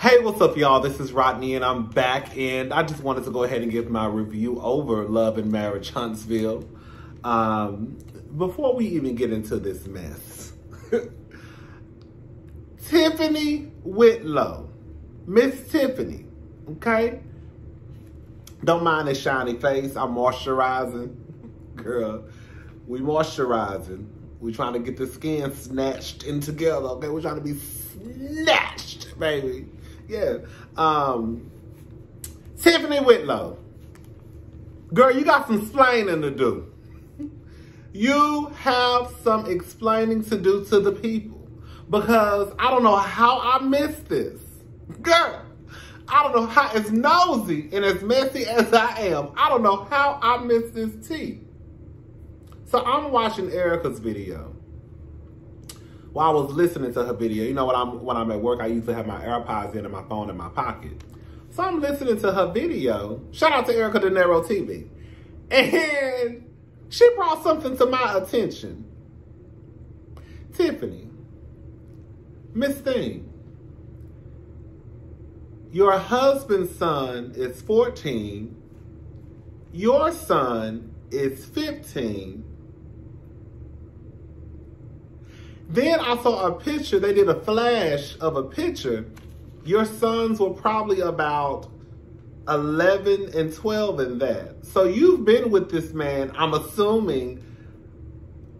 Hey, what's up, y'all? This is Rodney, and I'm back, and I just wanted to go ahead and give my review over Love and Marriage Huntsville. Before we even get into this mess, Tiffany Whitlow, Miss Tiffany, okay? Don't mind the shiny face. I'm moisturizing. Girl, we moisturizing. We trying to get the skin snatched in together, okay? We're trying to be snatched, baby. Yeah. Tiffany Whitlow. Girl, you got some explaining to do. You have some explaining to do to the people. Because I don't know how I missed this. Girl, I don't know how, as nosy and as messy as I am, I don't know how I missed this tea. So I'm watching Erica's video. While I was listening to her video, you know, when I'm at work, I usually have my AirPods in and my phone in my pocket. So I'm listening to her video. Shout out to Erica De Niro TV. And she brought something to my attention. Tiffany, Miss Thing, your husband's son is 14. Your son is 15. Then I saw a picture, they did a flash of a picture. Your sons were probably about 11 and 12 in that. So you've been with this man, I'm assuming,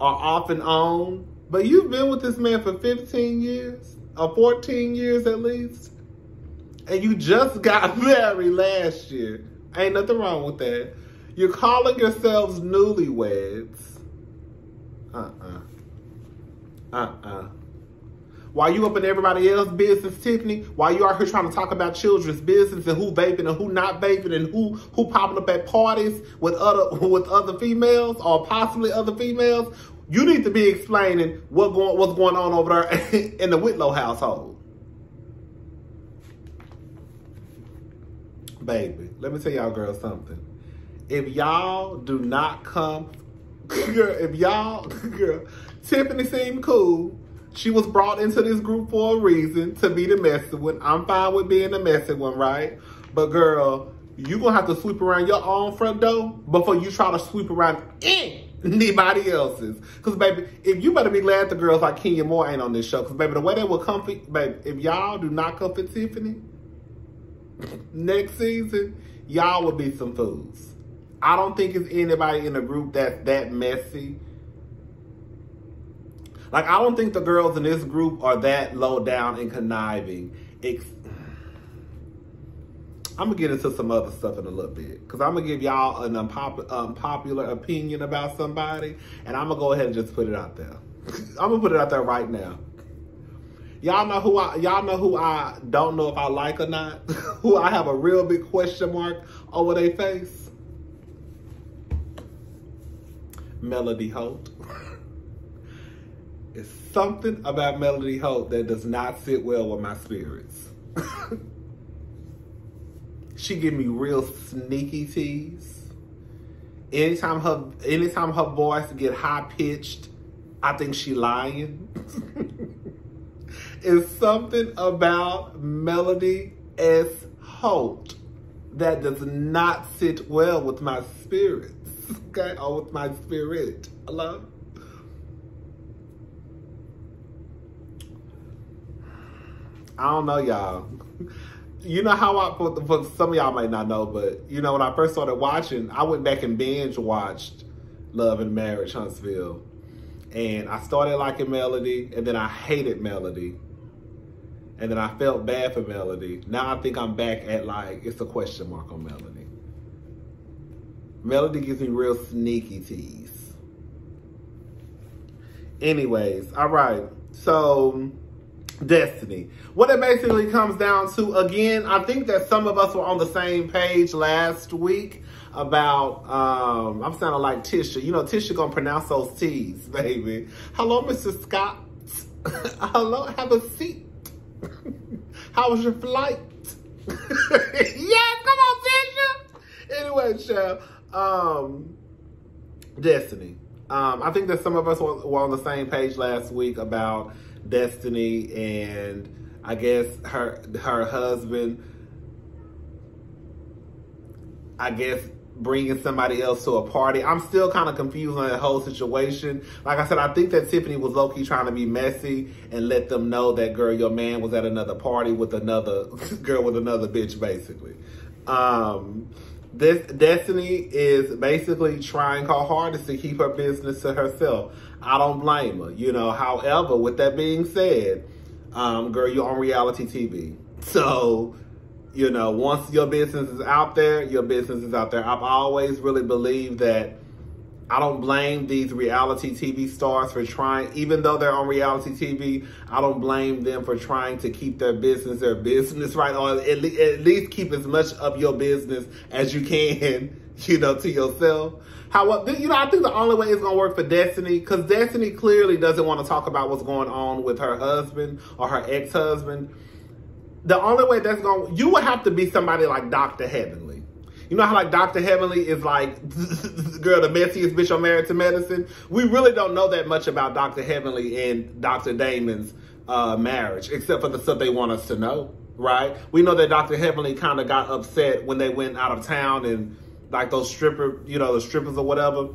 or off and on, but you've been with this man for 15 years, or 14 years at least. And you just got married last year. Ain't nothing wrong with that. You're calling yourselves newlyweds. While you up in everybody else's business, Tiffany, while you out here trying to talk about children's business and who vaping and who not vaping and who popping up at parties with other females or possibly other females, you need to be explaining what's going on over there in the Whitlow household. Baby, let me tell y'all girls something. If y'all do not come, girl, Tiffany seemed cool. She was brought into this group for a reason, to be the messy one. I'm fine with being the messy one, right? But girl, you gonna have to sweep around your own front door before you try to sweep around anybody else's. Because baby, if you better be glad the girls like Kenya Moore ain't on this show. Because baby, the way they will comfort, baby, if y'all do not comfort Tiffany next season, y'all will be some fools. I don't think it's anybody in the group that's that messy. Like, I don't think the girls in this group are that low down and conniving. I'm going to get into some other stuff in a little bit. Because I'm going to give y'all an unpopular opinion about somebody. And I'm going to go ahead and just put it out there. I'm going to put it out there right now. Y'all know who I don't know if I like or not? Who I have a real big question mark over their face? Melody Holt. It's something about Melody Holt that does not sit well with my spirits. She give me real sneaky tease. Anytime her voice get high pitched, I think she lying. It's something about Melody S. Holt that does not sit well with my spirits. Okay, or with my spirit. Hello? I don't know, y'all. You know how for some of y'all might not know, but you know, when I first started watching, I went back and binge watched Love and Marriage Huntsville. And I started liking Melody, and then I hated Melody. And then I felt bad for Melody. Now I think I'm back at like, it's a question mark on Melody. Melody gives me real sneaky tease. Anyways, all right. So, Destiny. What it basically comes down to, again, I think that some of us were on the same page last week about, I'm sounding like Tisha. You know, Tisha gonna pronounce those T's, baby. Hello, Mr. Scott. Hello, have a seat. How was your flight? Yes, come on, Tisha. Anyway, child, Destiny. I think that some of us were on the same page last week about Destiny, and I guess her husband, I guess, bringing somebody else to a party. I'm still kind of confused on that whole situation. Like I said, I think that Tiffany was low-key trying to be messy and let them know that, girl, your man was at another party with another girl with another bitch, basically. This Destiny is basically trying her hardest to keep her business to herself. I don't blame her, you know. However, with that being said, girl, you're on reality TV. So, you know, once your business is out there, your business is out there. I've always really believed that I don't blame these reality TV stars for trying, even though they're on reality TV, I don't blame them for trying to keep their business right, or at least keep as much of your business as you can, you know, to yourself. However, you know, I think the only way it's going to work for Destiny, because Destiny clearly doesn't want to talk about what's going on with her husband or her ex-husband. The only way that's going to, you would have to be somebody like Dr. Heavenly. You know how like Dr. Heavenly is like, girl, the messiest bitch on Married to Medicine? We really don't know that much about Dr. Heavenly and Dr. Damon's marriage, except for the stuff they want us to know, right? We know that Dr. Heavenly kind of got upset when they went out of town and like those the strippers or whatever.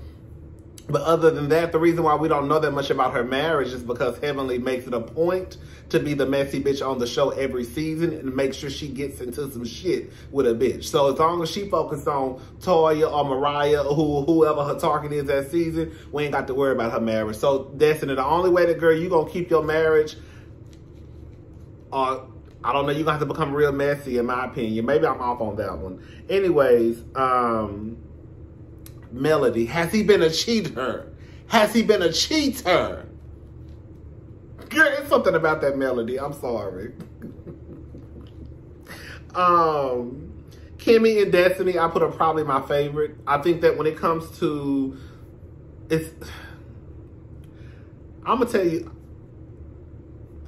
But other than that, the reason why we don't know that much about her marriage is because Heavenly makes it a point to be the messy bitch on the show every season and make sure she gets into some shit with a bitch. So as long as she focuses on Toya or Mariah or whoever her target is that season, we ain't got to worry about her marriage. So Destiny, the only way that, girl, you gonna keep your marriage, I don't know, you're gonna have to become real messy, in my opinion. Maybe I'm off on that one. Anyways, Melody, has he been a cheater? Has he been a cheater? Girl, it's something about that Melody. I'm sorry. Kimmy and Destiny, I put her probably my favorite. I think that when it comes to, I'm gonna tell you,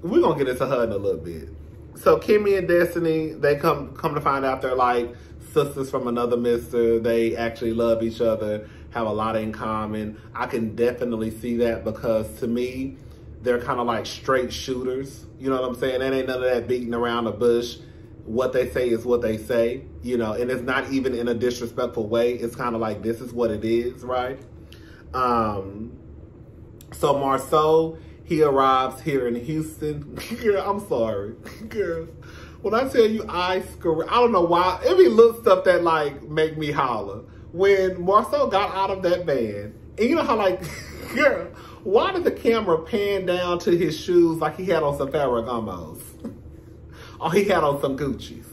we're gonna get into her in a little bit. So Kimmy and Destiny, they come to find out they're like sisters from another mister. They actually love each other, have a lot in common. I can definitely see that because to me, they're kind of like straight shooters. You know what I'm saying? There ain't none of that beating around the bush. What they say is what they say, you know, and it's not even in a disrespectful way. It's kind of like, this is what it is, right? So Marceau, he arrives here in Houston. Girl, I'm sorry. Girl, when I tell you I don't know why. It be little stuff that like make me holler. When Marceau got out of that van, and you know how like, girl, why did the camera pan down to his shoes like he had on some Ferragamos? Or he had on some Gucci's?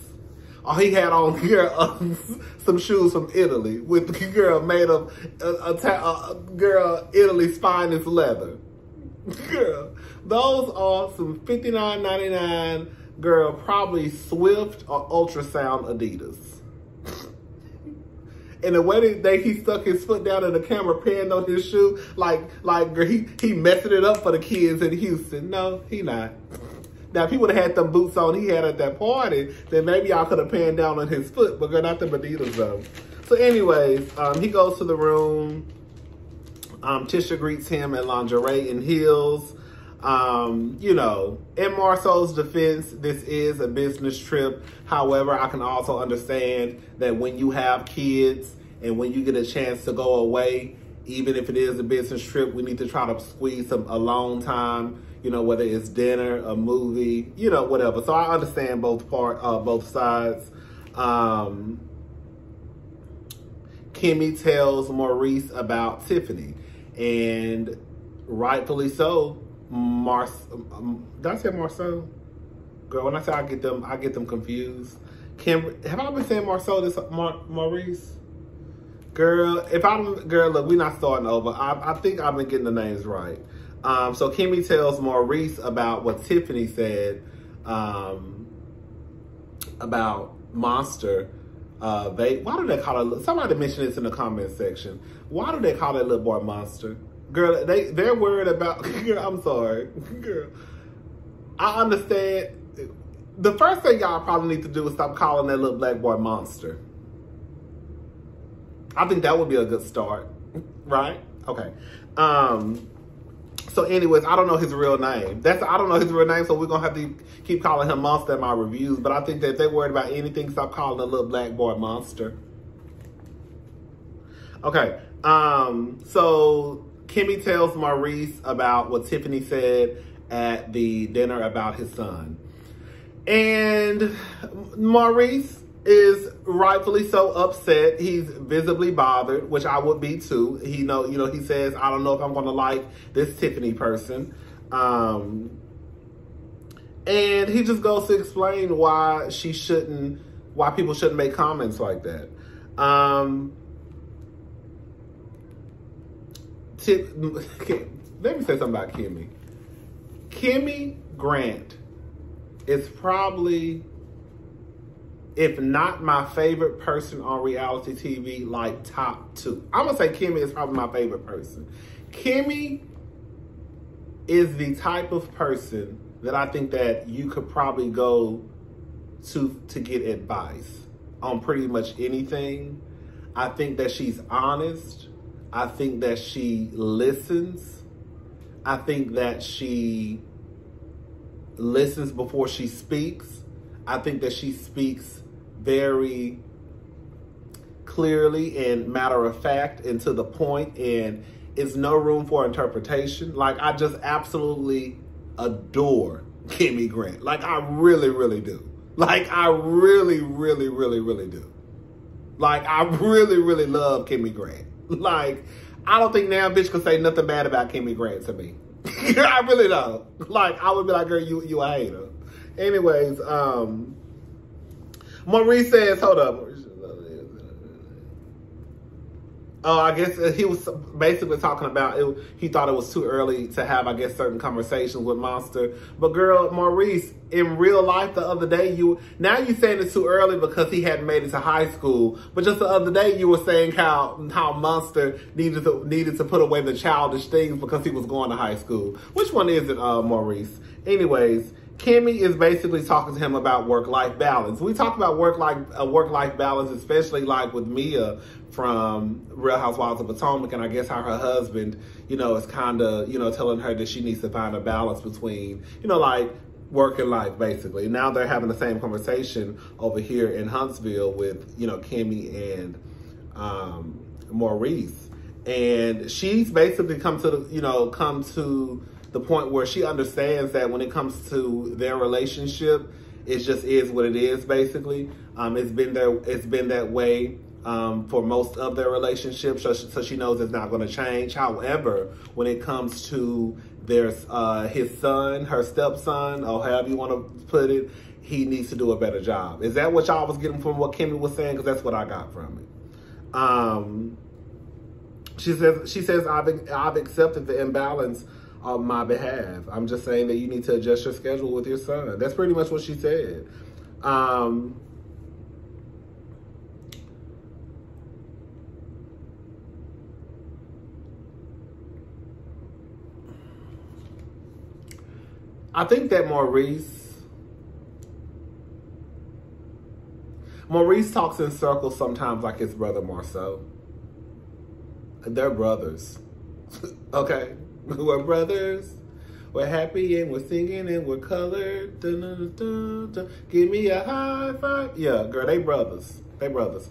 Or he had on, girl, some shoes from Italy with, girl, made of, girl, Italy's finest leather. Girl, those are some $59.99, girl, probably Swift or Ultrasound Adidas. And the way that he stuck his foot down and the camera panned on his shoe, like girl, he messing it up for the kids in Houston. No, he not. Now, if he would have had them boots on he had at that party, then maybe y'all could have panned down on his foot, but girl, not the Adidas though. So anyways, he goes to the room. Tisha greets him in lingerie and heels. You know, in Marceau's defense, this is a business trip. However, I can also understand that when you have kids and when you get a chance to go away, even if it is a business trip, we need to try to squeeze some alone time, you know, whether it's dinner, a movie, you know, whatever. So I understand both sides. Kimmy tells Maurice about Tiffany, and rightfully so. Did I say Marceau? Girl, when I say I get them confused. Have I been saying Marceau this Maurice? Girl, look, we're not starting over. I think I've been getting the names right. So Kimmy tells Maurice about what Tiffany said about Monster. Why do they call it? Somebody mentioned this in the comment section. Why do they call that little boy Monster? Girl, they're worried about, girl, I'm sorry. Girl, I understand. The first thing y'all probably need to do is stop calling that little black boy Monster. I think that would be a good start, right? Okay. So anyways, I don't know his real name. I don't know his real name, so we're going to have to keep calling him Monster in my reviews. But I think that if they're worried about anything, stop calling the little black boy Monster. Okay, so Kimmy tells Maurice about what Tiffany said at the dinner about his son. And Maurice is rightfully so upset. He's visibly bothered, which I would be too. He he says, I don't know if I'm going to like this Tiffany person. And he just goes to explain why people shouldn't make comments like that. Let me say something about Kimmy. Kimmy Grant is probably, if not my favorite person on reality TV, like top 2. I'm going to say Kimmy is probably my favorite person. Kimmy is the type of person that I think that you could probably go to get advice on pretty much anything. I think that she's honest. I think that she listens. I think that she listens before she speaks. I think that she speaks very clearly and matter of fact and to the point, and it's no room for interpretation. Like, I just absolutely adore Kimmy Grant. Like, I really, really do. Like, I really, really, really, really do. Like, I really, really love Kimmy Grant. Like, I don't think now bitch could say nothing bad about Kimmy Grant to me. I really don't. Like, I would be like, girl, you a hater. Anyways, Maurice says, hold up. Oh, I guess he was basically talking about it. He thought it was too early to have, I guess, certain conversations with Monster. But girl, Maurice, in real life the other day, now you're saying it's too early because he hadn't made it to high school. But just the other day, you were saying how Monster needed to put away the childish things because he was going to high school. Which one is it, Maurice? Anyways, Kimmy is basically talking to him about work-life balance. We talk about work-life balance, especially like with Mia from Real Housewives of Potomac, and I guess how her husband, is kind of, telling her that she needs to find a balance between, like work and life, basically. Now they're having the same conversation over here in Huntsville with, Kimmy and Maurice. And she's basically come to the point where she understands that when it comes to their relationship, it just is what it is, basically. It's been that way for most of their relationships, so she knows it's not going to change. However, when it comes to his son, her stepson, or however you want to put it, he needs to do a better job. Is that what y'all was getting from what Kimmy was saying? Because that's what I got from it. She says I've accepted the imbalance on my behalf. I'm just saying that you need to adjust your schedule with your son. That's pretty much what she said. I think that Maurice talks in circles sometimes like his brother Marceau. They're brothers. Okay? We're brothers. We're happy and we're singing and we're colored. Dun, dun, dun, dun. Give me a high five. Yeah, girl, they brothers. They brothers.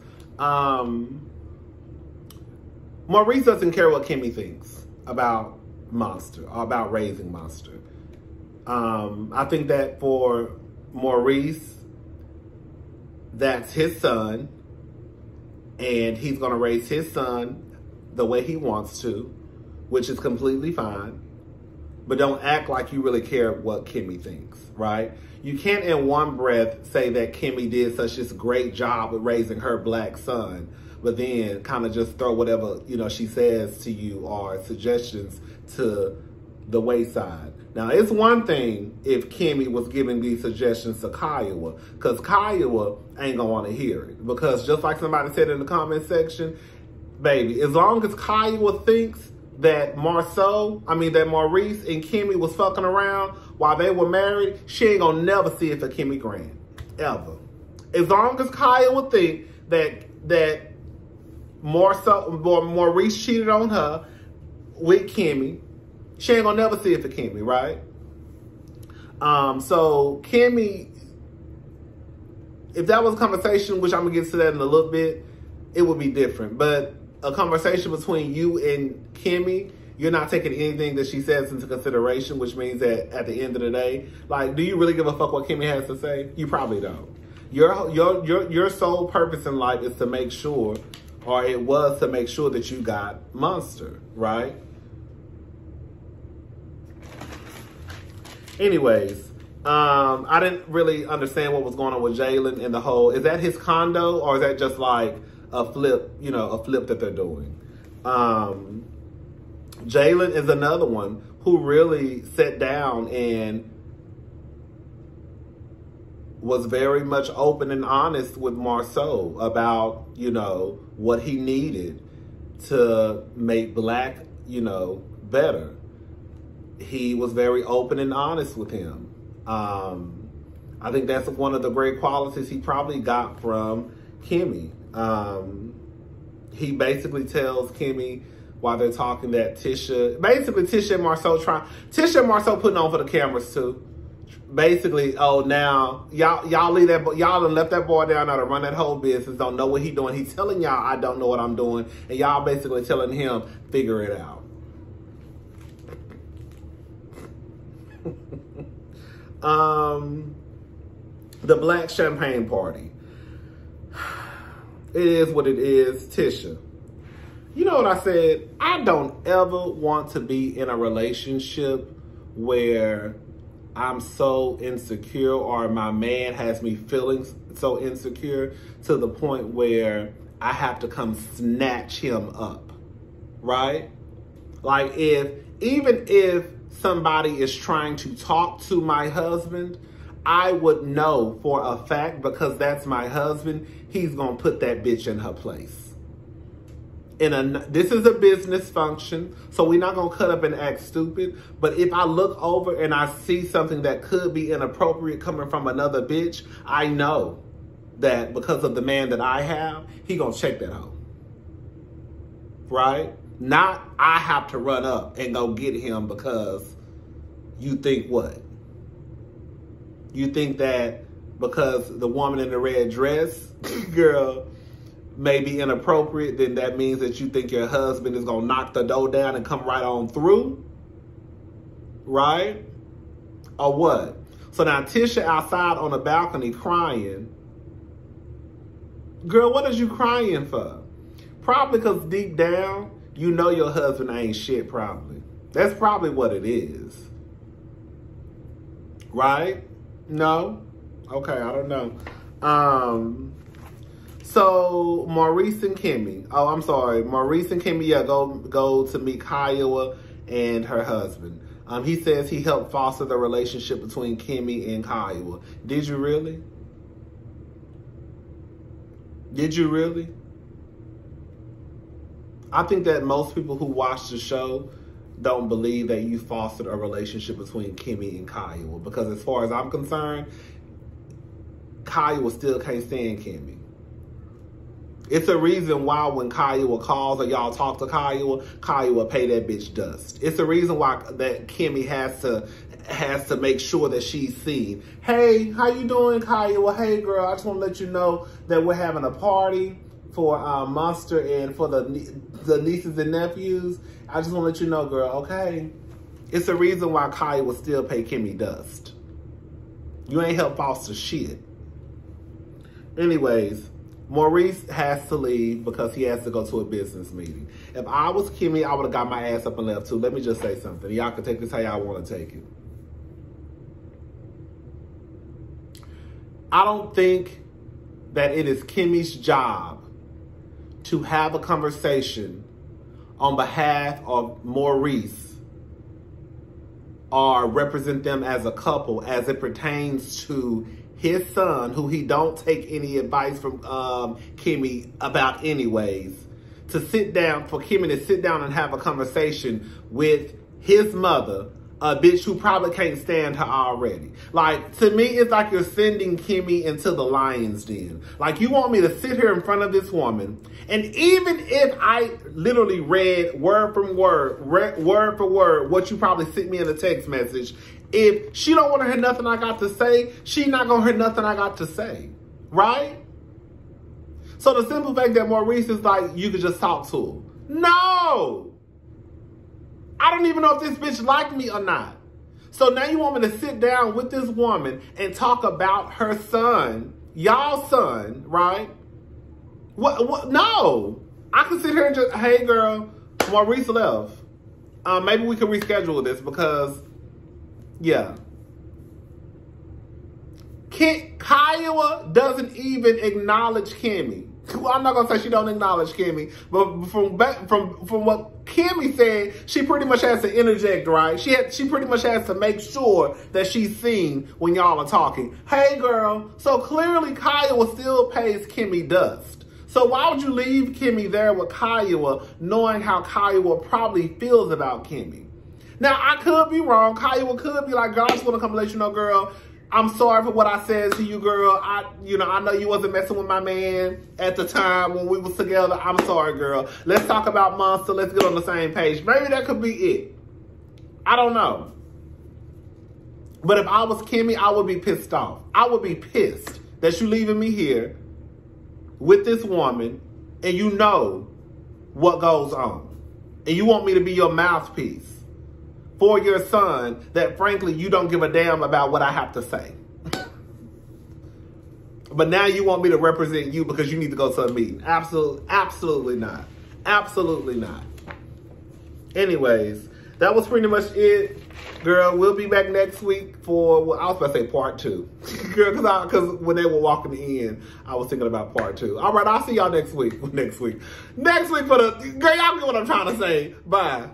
Maurice doesn't care what Kimmy thinks about Monster or about raising Monster. I think that for Maurice, that's his son, and he's going to raise his son the way he wants to, which is completely fine. But don't act like you really care what Kimmy thinks, right? You can't in one breath say that Kimmy did such this great job with raising her black son, but then kind of just throw whatever, she says to you or suggestions to the wayside. Now, it's one thing if Kimmy was giving these suggestions to Kiowa, because Kiowa ain't gonna want to hear it. Because just like somebody said in the comment section, baby, as long as Kiowa thinks that Maurice and Kimmy was fucking around while they were married, she ain't gonna never see it for Kimmy Grant, ever. As long as Kiowa think that Maurice cheated on her with Kimmy, She ain't gonna never see it for Kimmy, right? So Kimmy, if that was a conversation, which I'm gonna get to that in a little bit, it would be different. But a conversation between you and Kimmy, you're not taking anything that she says into consideration, which means that at the end of the day, like, do you really give a fuck what Kimmy has to say? You probably don't. Your sole purpose in life is to make sure, or it was to make sure that you got Monster, right? Anyways, I didn't really understand what was going on with Jalen and the whole, is that his condo or is that just like a flip, you know, a flip that they're doing? Jalen is another one who really sat down and was very much open and honest with Marceau about, you know, what he needed to make Black, you know, better. He was very open and honest with him. I think that's one of the great qualities he probably got from Kimmy. He basically tells Kimmy while they're talking that Tisha and Marceau putting on for the cameras too. Basically, oh, now y'all leave that, y'all done left that boy down there to run that whole business, don't know what he doing. He's telling y'all, I don't know what I'm doing. And y'all basically telling him, figure it out. The Black champagne party. It is what it is. Tisha, you know what I said? I don't ever want to be in a relationship where I'm so insecure or my man has me feeling so insecure to the point where I have to come snatch him up, right? Like even if somebody is trying to talk to my husband, I would know for a fact, because that's my husband, he's going to put that bitch in her place. This is a business function, so we're not going to cut up and act stupid. But if I look over and I see something that could be inappropriate coming from another bitch, I know that because of the man that I have, he going to check that out. Right? Not I have to run up and go get him because you think what? You think that because the woman in the red dress, girl, may be inappropriate, then that means that you think your husband is going to knock the door down and come right on through? Right? Or what? So now Tisha outside on the balcony crying. Girl, what is you crying for? Probably because deep down, you know your husband ain't shit, probably. That's probably what it is. Right? No? Okay, I don't know. So Maurice and Kimmy. Oh, I'm sorry. Maurice and Kimmy, yeah, go to meet Kiowa and her husband. He says he helped foster the relationship between Kimmy and Kiowa. Did you really? Did you really? I think that most people who watch the show don't believe that you fostered a relationship between Kimmy and Kiowa, because as far as I'm concerned, Kiowa still can't stand Kimmy. It's a reason why when Kiowa calls or y'all talk to Kiowa pay that bitch dust. It's a reason why that Kimmy has to make sure that she's seen. Hey, how you doing, Kiowa? Hey, girl, I just want to let you know that we're having a party for Monster and for the nieces and nephews. I just want to let you know, girl, okay? It's a reason why Kiowa still pay Kimmy dust. You ain't help foster shit. Anyways, Maurice has to leave because he has to go to a business meeting. If I was Kimmy, I would have got my ass up and left too. Let me just say something. Y'all can take this how y'all want to take it. I don't think that it is Kimmy's job to have a conversation on behalf of Maurice or represent them as a couple as it pertains to his son, who he don't take any advice from Kimmy about anyways, for Kimmy to sit down and have a conversation with his mother a bitch who probably can't stand her already. Like, to me, it's like you're sending Kimmy into the lion's den. Like, you want me to sit here in front of this woman, and even if I literally read word for word what you probably sent me in a text message, if she don't want to hear nothing I got to say, she not going to hear nothing I got to say. Right? So the simple fact that Maurice is like, you could just talk to her. No! I don't even know if this bitch liked me or not. So now you want me to sit down with this woman and talk about her son, y'all's son, right? What? No. I can sit here and just, hey girl, Maurice left. Maybe we can reschedule this because, yeah. Kiowa doesn't even acknowledge Kimmy. Well, I'm not gonna say she don't acknowledge Kimmy, but from what Kimmy said, she pretty much has to interject, right? She pretty much has to make sure that she's seen when y'all are talking. Hey, girl. So clearly, Kiowa still pays Kimmy dust. So why would you leave Kimmy there with Kiowa, knowing how Kiowa probably feels about Kimmy? Now, I could be wrong. Kiowa could be like, girl, I just want to come let you know, girl, I'm sorry for what I said to you, girl. I know you wasn't messing with my man at the time when we was together. I'm sorry, girl. Let's talk about Monster. Let's get on the same page. Maybe that could be it. I don't know. But if I was Kimmy, I would be pissed off. I would be pissed that you leaving me here with this woman and you know what goes on. And you want me to be your mouthpiece for your son that, frankly, you don't give a damn about what I have to say. But now you want me to represent you because you need to go to a meeting. Absolutely not. Absolutely not. Anyways, that was pretty much it. Girl, we'll be back next week for, well, I was about to say part 2. Girl, because when they were walking in, I was thinking about part 2. All right, I'll see y'all next week. Next week for the, girl, y'all get what I'm trying to say. Bye.